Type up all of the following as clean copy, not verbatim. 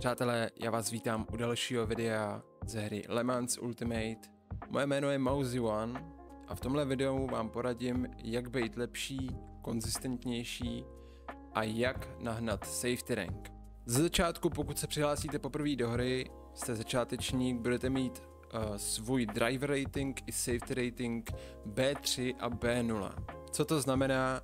Přátelé, já vás vítám u dalšího videa ze hry Le Mans Ultimate. Moje jméno je Mouzy One a v tomhle videu vám poradím, jak být lepší, konzistentnější a jak nahnat safety rank. Ze začátku, pokud se přihlásíte poprvé do hry, jste začátečník, budete mít svůj driver rating i safety rating B3 a B0. Co to znamená?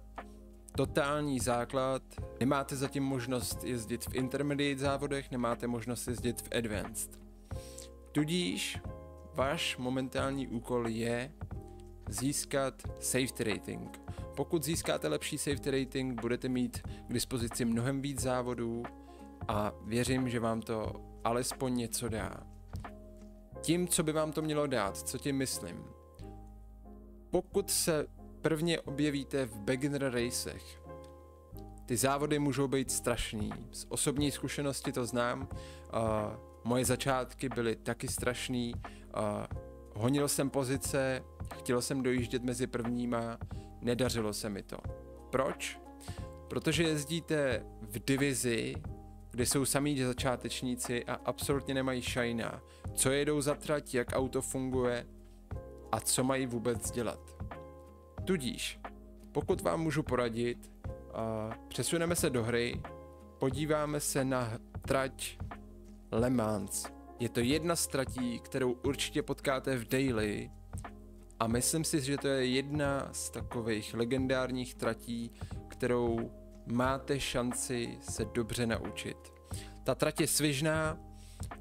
Totální základ, nemáte zatím možnost jezdit v intermediate závodech, nemáte možnost jezdit v advanced. Tudíž váš momentální úkol je získat safety rating. Pokud získáte lepší safety rating, budete mít k dispozici mnohem víc závodů a věřím, že vám to alespoň něco dá. Tím, co by vám to mělo dát, co tím myslím? Pokud se prvně objevíte v beginner racech, ty závody můžou být strašný. Z osobní zkušenosti to znám. Moje začátky byly taky strašný. Honil jsem pozice, chtěl jsem dojíždět mezi prvníma, nedařilo se mi to. Proč? Protože jezdíte v divizi, kde jsou samí začátečníci a absolutně nemají šajna. Co jedou za trať, jak auto funguje a co mají vůbec dělat. Tudíž, pokud vám můžu poradit, přesuneme se do hry, podíváme se na trať Le Mans. Je to jedna z tratí, kterou určitě potkáte v daily a myslím si, že to je jedna z takových legendárních tratí, kterou máte šanci se dobře naučit. Ta trať je svižná,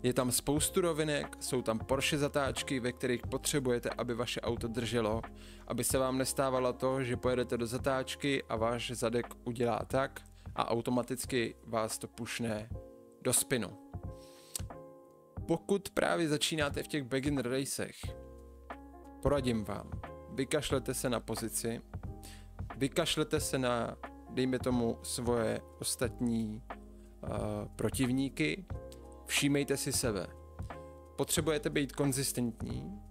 je tam spoustu rovinek, jsou tam Porsche zatáčky, ve kterých potřebujete, aby vaše auto drželo, aby se vám nestávalo to, že pojedete do zatáčky a váš zadek udělá tak a automaticky vás to pušne do spinu. Pokud právě začínáte v těch beginner racech, poradím vám, vykašlete se na pozici, vykašlete se na, dejme tomu, svoje ostatní protivníky, všímejte si sebe. Potřebujete být konzistentní,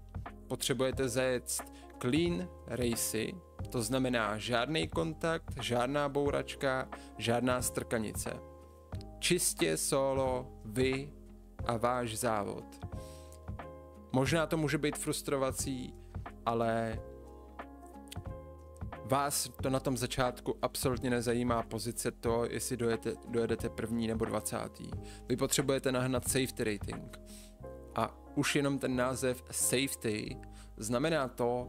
potřebujete zajet clean racy, to znamená žádný kontakt, žádná bouračka, žádná strkanice. Čistě solo, vy a váš závod. Možná to může být frustrovací, ale vás to na tom začátku absolutně nezajímá pozice to, jestli dojedete první nebo 20. Vy potřebujete nahnat safety rating. A už jenom ten název safety znamená to,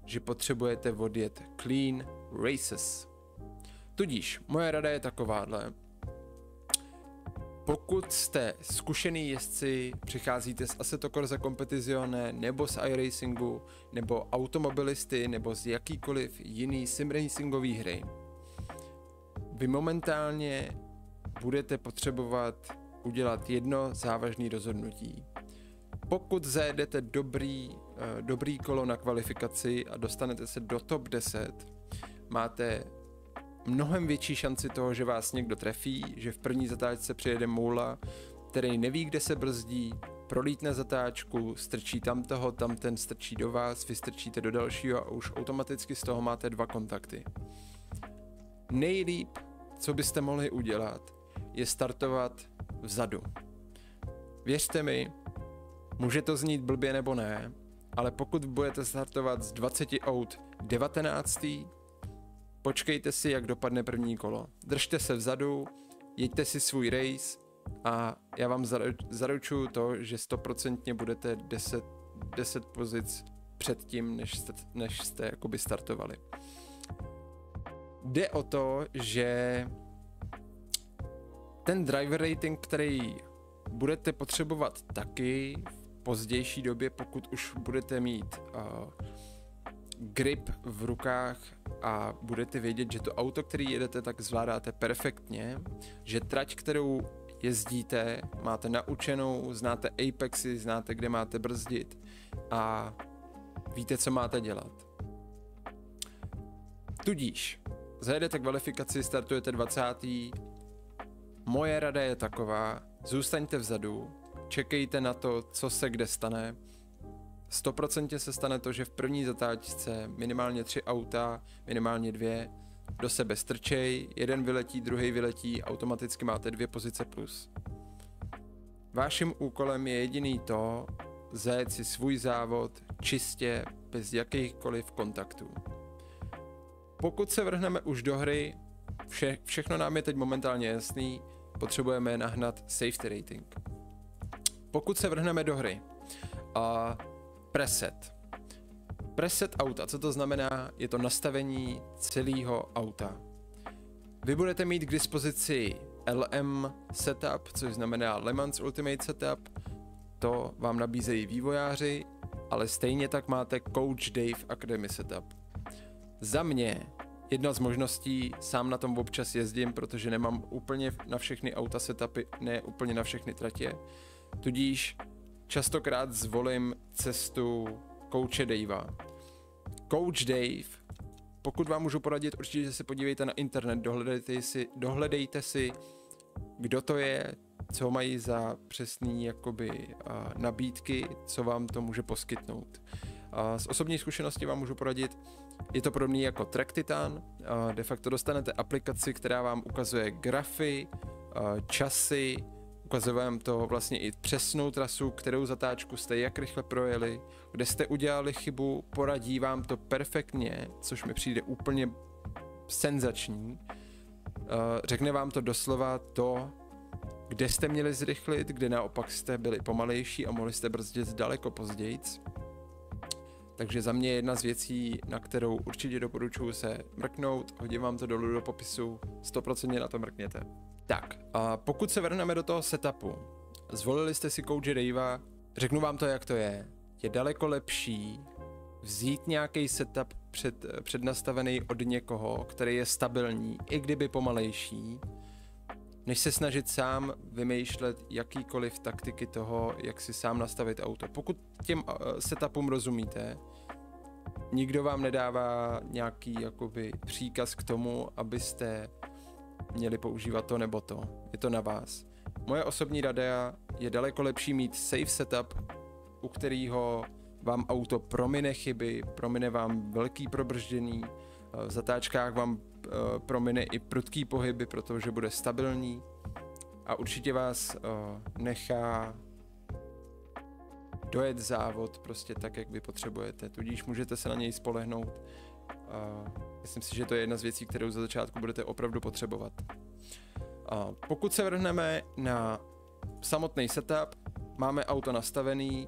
že potřebujete odjet clean races. Tudíž moje rada je takováhle. Pokud jste zkušený jezdci, přicházíte z Assetto Corsa Competizione nebo z iRacingu, nebo automobilisty, nebo z jakýkoliv jiný simracingový hry, vy momentálně budete potřebovat udělat jedno závažné rozhodnutí. Pokud zajedete dobrý kolo na kvalifikaci a dostanete se do top 10, máte mnohem větší šanci toho, že vás někdo trefí, že v první zatáčce přijede moula, který neví, kde se brzdí, prolítne zatáčku, strčí tam toho, tam ten strčí do vás, vy strčíte do dalšího a už automaticky z toho máte 2 kontakty. Nejlíp, co byste mohli udělat, je startovat vzadu. Věřte mi, může to znít blbě nebo ne, ale pokud budete startovat z 20 aut 19. Počkejte si, jak dopadne první kolo. Držte se vzadu, jeďte si svůj race a já vám zaručuju to, že 100% budete 10 pozic před tím, než jste jakoby startovali. Jde o to, že ten driver rating, který budete potřebovat taky v pozdější době, pokud už budete mít grip v rukách a budete vědět, že to auto, který jedete, tak zvládáte perfektně, že trať, kterou jezdíte, máte naučenou, znáte apexy, znáte, kde máte brzdit a víte, co máte dělat. Tudíž, zajedete kvalifikaci, startujete 20. Moje rada je taková, zůstaňte vzadu, čekejte na to, co se kde stane. 100% se stane to, že v první zatáčce minimálně 3 auta, minimálně 2, do sebe strčej, jeden vyletí, druhý vyletí, automaticky máte 2 pozice plus. Vaším úkolem je jediný to, zajet si svůj závod čistě, bez jakýchkoliv kontaktů. Pokud se vrhneme už do hry, všechno nám je teď momentálně jasný, potřebujeme nahnat safety rating. Pokud se vrhneme do hry, preset auta, co to znamená? Je to nastavení celého auta. Vy budete mít k dispozici LM setup, což znamená Le Mans Ultimate setup, to vám nabízejí vývojáři, ale stejně tak máte Coach Dave Academy setup. Za mě jedna z možností, sám na tom občas jezdím, protože nemám úplně na všechny auta setupy, ne úplně na všechny tratě, tudíž častokrát zvolím cestu Coache Davea. Coach Dave, pokud vám můžu poradit, určitě se podívejte na internet, dohledejte si, kdo to je, co mají za přesný jakoby nabídky, co vám to může poskytnout. Z osobní zkušenosti vám můžu poradit, je to podobný jako Track Titan, de facto dostanete aplikaci, která vám ukazuje grafy, časy, ukazuje vám to vlastně i přesnou trasu, kterou zatáčku jste jak rychle projeli, kde jste udělali chybu, poradí vám to perfektně, což mi přijde úplně senzační. Řekne vám to doslova to, kde jste měli zrychlit, kde naopak jste byli pomalejší a mohli jste brzdit daleko pozdějc. Takže za mě je jedna z věcí, na kterou určitě doporučuji se mrknout, hodím vám to dolů do popisu, 100% na to mrkněte. Tak, a pokud se vrhneme do toho setupu, zvolili jste si Coache Davea, řeknu vám to, jak to je. Je daleko lepší vzít nějaký setup přednastavený od někoho, který je stabilní, i kdyby pomalejší, než se snažit sám vymýšlet jakýkoliv taktiky toho, jak si sám nastavit auto. Pokud těm setupům rozumíte, nikdo vám nedává nějaký jakoby příkaz k tomu, abyste měli používat to nebo to. Je to na vás. Moje osobní rada je daleko lepší mít safe setup, u kterého vám auto promine chyby, promine vám velký probrždění, v zatáčkách vám promine i prudký pohyby, protože bude stabilní a určitě vás nechá dojet závod prostě tak, jak vy potřebujete, tudíž můžete se na něj spolehnout. Myslím si, že to je jedna z věcí, kterou za začátku budete opravdu potřebovat. Pokud se vrhneme na samotný setup, máme auto nastavený.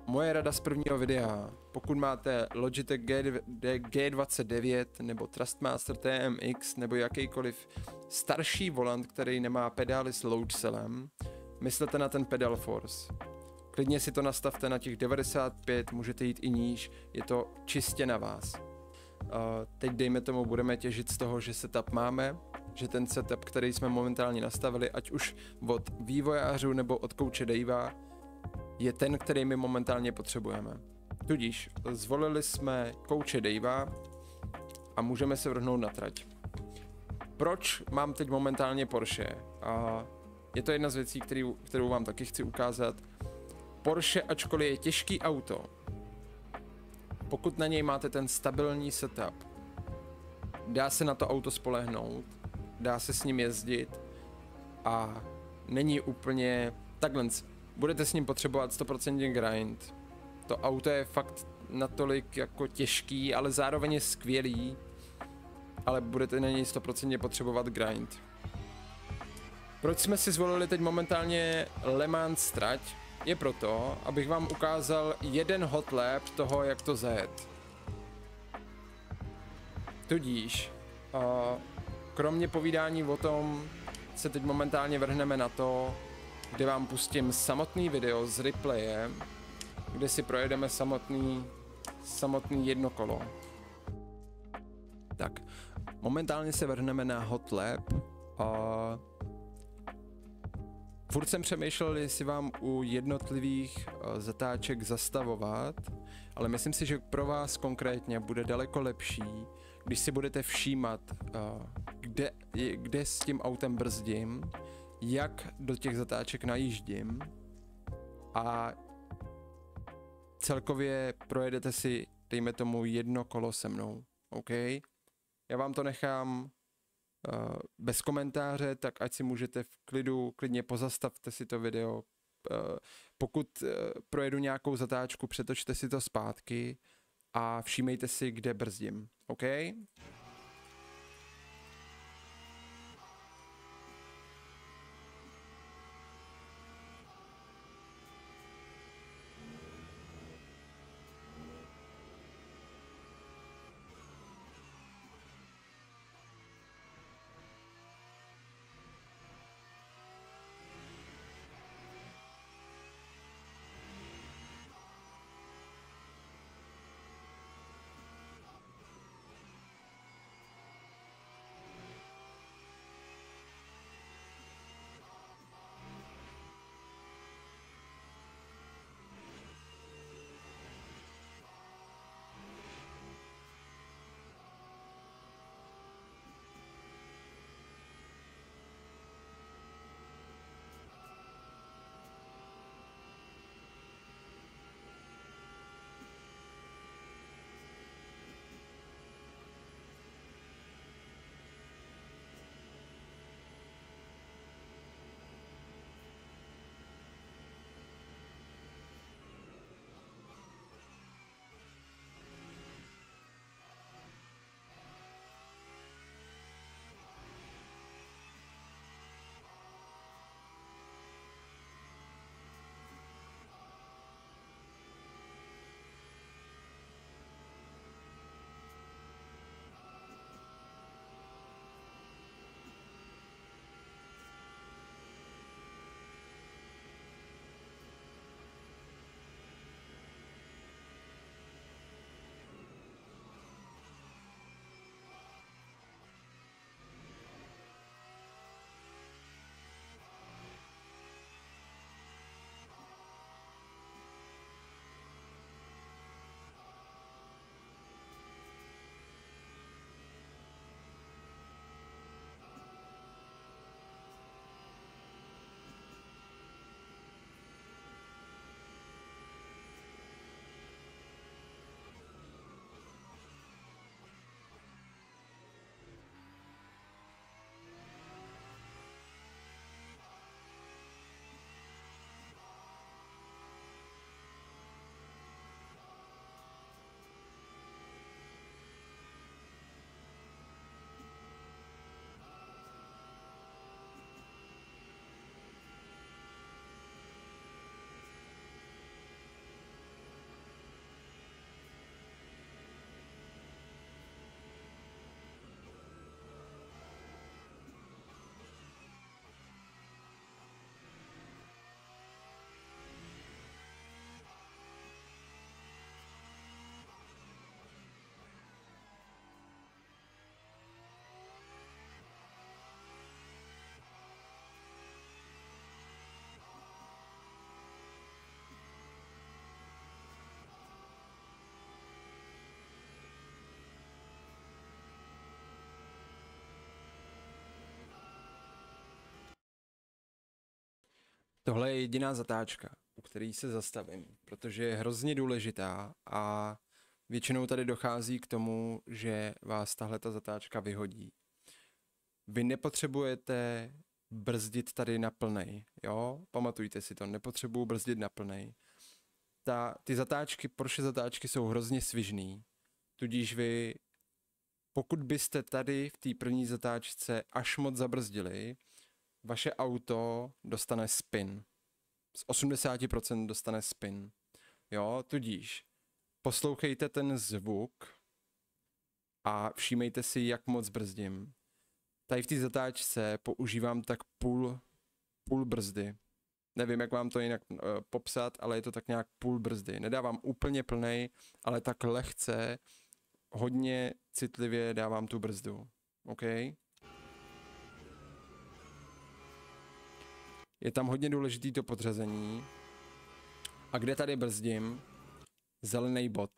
Moje rada z prvního videa, pokud máte Logitech G29 nebo Trustmaster TMX nebo jakýkoliv starší volant, který nemá pedály s load cellem, myslete na ten pedal force. Klidně si to nastavte na těch 95, můžete jít i níž, je to čistě na vás. Teď dejme tomu, budeme těžit z toho, že setup máme, že ten setup, který jsme momentálně nastavili, ať už od vývojářů nebo od Coache Davea, je ten, který my momentálně potřebujeme. Tudíž zvolili jsme Coache Davea a můžeme se vrhnout na trať. Proč mám teď momentálně Porsche? Je to jedna z věcí, kterou vám taky chci ukázat. Porsche, ačkoliv je těžký auto, pokud na něj máte ten stabilní setup, dá se na to auto spolehnout, dá se s ním jezdit a není úplně takhle. Budete s ním potřebovat 100% grind. To auto je fakt natolik jako těžký, ale zároveň je skvělý, ale budete na něj 100% potřebovat grind. Proč jsme si zvolili teď momentálně Le Mans trať? Je proto, abych vám ukázal jeden hot lap toho, jak to zajet. Tudíž, kromě povídání o tom, se teď momentálně vrhneme na to, kde vám pustím samotný video z replaye, kde si projedeme samotný jedno kolo. Tak, momentálně se vrhneme na hot lap. Furt jsem přemýšlel, jestli vám u jednotlivých zatáček zastavovat, ale myslím si, že pro vás konkrétně bude daleko lepší, když si budete všímat, kde s tím autem brzdím, jak do těch zatáček najíždím a celkově projedete si, dejme tomu, jedno kolo se mnou, OK? Já vám to nechám bez komentáře, tak ať si můžete v klidu, klidně pozastavte si to video, Pokud projedu nějakou zatáčku, přetočte si to zpátky a všímejte si, kde brzdím, OK? Tohle je jediná zatáčka, u které se zastavím, protože je hrozně důležitá a většinou tady dochází k tomu, že vás tahle ta zatáčka vyhodí. Vy nepotřebujete brzdit tady na plnej, jo? Pamatujte si to, nepotřebuju brzdit na plnej. Ty zatáčky, Porsche zatáčky jsou hrozně svižný, tudíž vy, pokud byste tady v té první zatáčce až moc zabrzdili, vaše auto dostane spin. Z 80% dostane spin. Jo, tudíž poslouchejte ten zvuk a všímejte si, jak moc brzdím. Tady v té zatáčce používám tak půl brzdy. Nevím, jak vám to jinak popsat, ale je to tak nějak půl brzdy. Nedávám úplně plnej, ale tak lehce, hodně citlivě dávám tu brzdu. OK? Je tam hodně důležitý to podřazení. A kde tady brzdím? Zelený bod.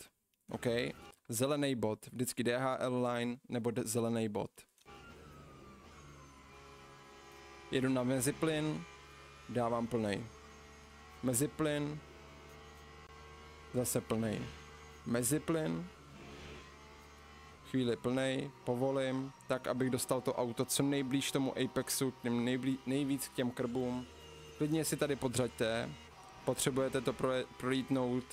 OK? Zelený bod. Vždycky DHL line nebo zelený bod. Jedu na meziplyn, dávám plnej. Meziplyn, zase plnej. Meziplyn, chvíli plnej, povolím, tak abych dostal to auto co nejblíž tomu Apexu, nejvíc k těm krbům. klidně si tady podřaďte, potřebujete to prolítnout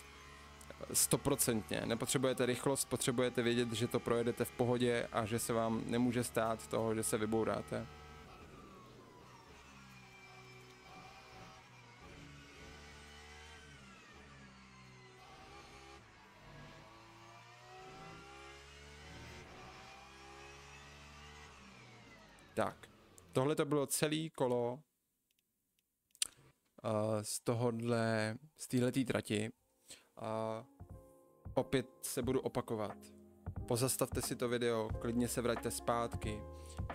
100%, nepotřebujete rychlost, potřebujete vědět, že to projedete v pohodě a že se vám nemůže stát toho, že se vybouráte. Tak, tohle to bylo celé kolo z téhletý trati. Opět se budu opakovat. Pozastavte si to video, klidně se vraťte zpátky.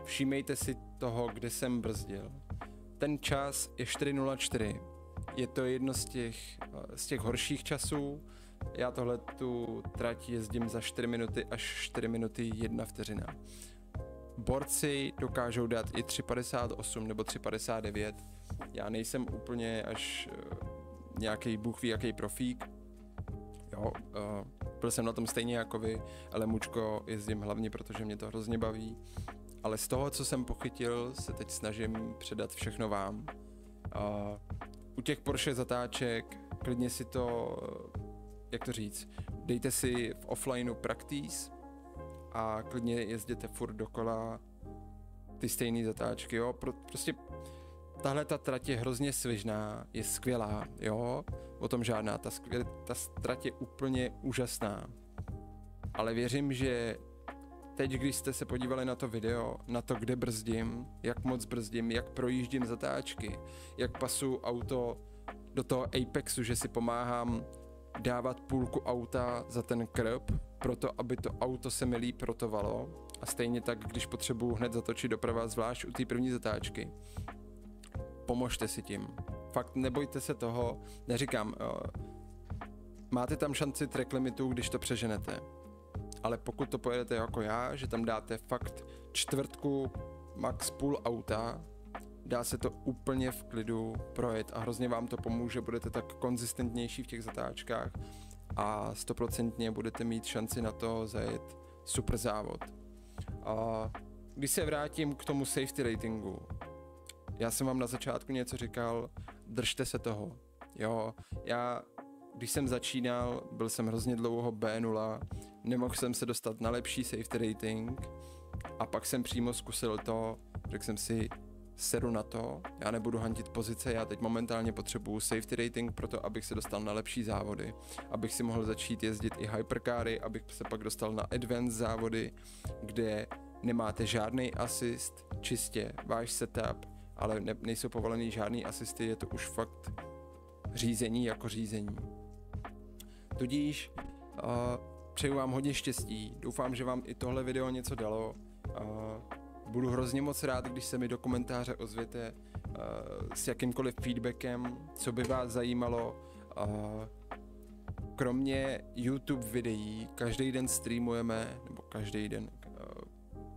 Všímejte si toho, kde jsem brzdil. Ten čas je 4:04. Je to jedno z těch horších časů. Já tohle tu trať jezdím za 4 minuty až 4 minuty 1 vteřina. Borci dokážou dát i 3:58 nebo 3:59. Já nejsem úplně až nějaký bůh ví jaký profík. Jo, byl jsem na tom stejně jako vy, ale mučko jezdím hlavně, protože mě to hrozně baví. Ale z toho, co jsem pochytil, se teď snažím předat všechno vám. U těch Porsche zatáček klidně si to, jak to říct, dejte si v offlineu practice a klidně jezděte furt dokola ty stejné zatáčky, jo. Prostě tahle ta trať je hrozně svižná, je skvělá, jo, o tom žádná, ta trať je úplně úžasná. Ale věřím, že teď, když jste se podívali na to video, na to, kde brzdím, jak moc brzdím, jak projíždím zatáčky, jak pasu auto do toho Apexu, že si pomáhám dávat půlku auta za ten krb, proto aby to auto se mi líp rotovalo. A stejně tak, když potřebuji hned zatočit doprava, zvlášť u té první zatáčky. Pomožte si tím. Fakt nebojte se toho, neříkám, máte tam šanci track limitu, když to přeženete. Ale pokud to pojedete jako já, že tam dáte fakt čtvrtku, max půl auta, dá se to úplně v klidu projet a hrozně vám to pomůže, budete tak konzistentnější v těch zatáčkách a 100% budete mít šanci na to zajet super závod. A když se vrátím k tomu safety ratingu, já jsem vám na začátku něco říkal, držte se toho, jo, když jsem začínal, byl jsem hrozně dlouho B0, nemohl jsem se dostat na lepší safety rating a pak jsem přímo zkusil to, řekl jsem si, sedu na to, já nebudu hantit pozice, já teď momentálně potřebuju safety rating pro to, abych se dostal na lepší závody, abych si mohl začít jezdit i hypercary, abych se pak dostal na advanced závody, kde nemáte žádný asist, čistě váš setup, ale nejsou povolený žádný asisty, je to už fakt řízení jako řízení. Tudíž přeju vám hodně štěstí, doufám, že vám i tohle video něco dalo. Budu hrozně moc rád, když se mi do komentáře ozvěte s jakýmkoliv feedbackem, co by vás zajímalo. Kromě YouTube videí každý den streamujeme, nebo každý den,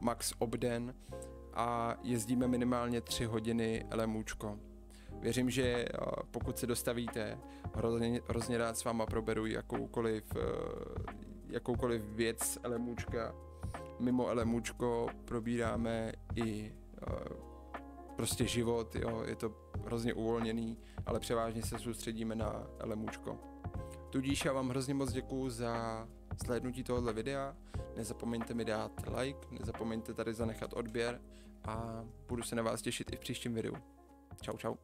max obden, a jezdíme minimálně 3 hodiny LMUčko. Věřím, že pokud se dostavíte, hrozně rád s váma proberu jakoukoliv věc LMUčka. Mimo LMUčko probíráme i prostě život, jo, je to hrozně uvolněný, ale převážně se soustředíme na LMUčko. Tudíž já vám hrozně moc děkuju za zhlédnutí tohoto videa, nezapomeňte mi dát like, nezapomeňte tady zanechat odběr a budu se na vás těšit i v příštím videu. Čau, čau.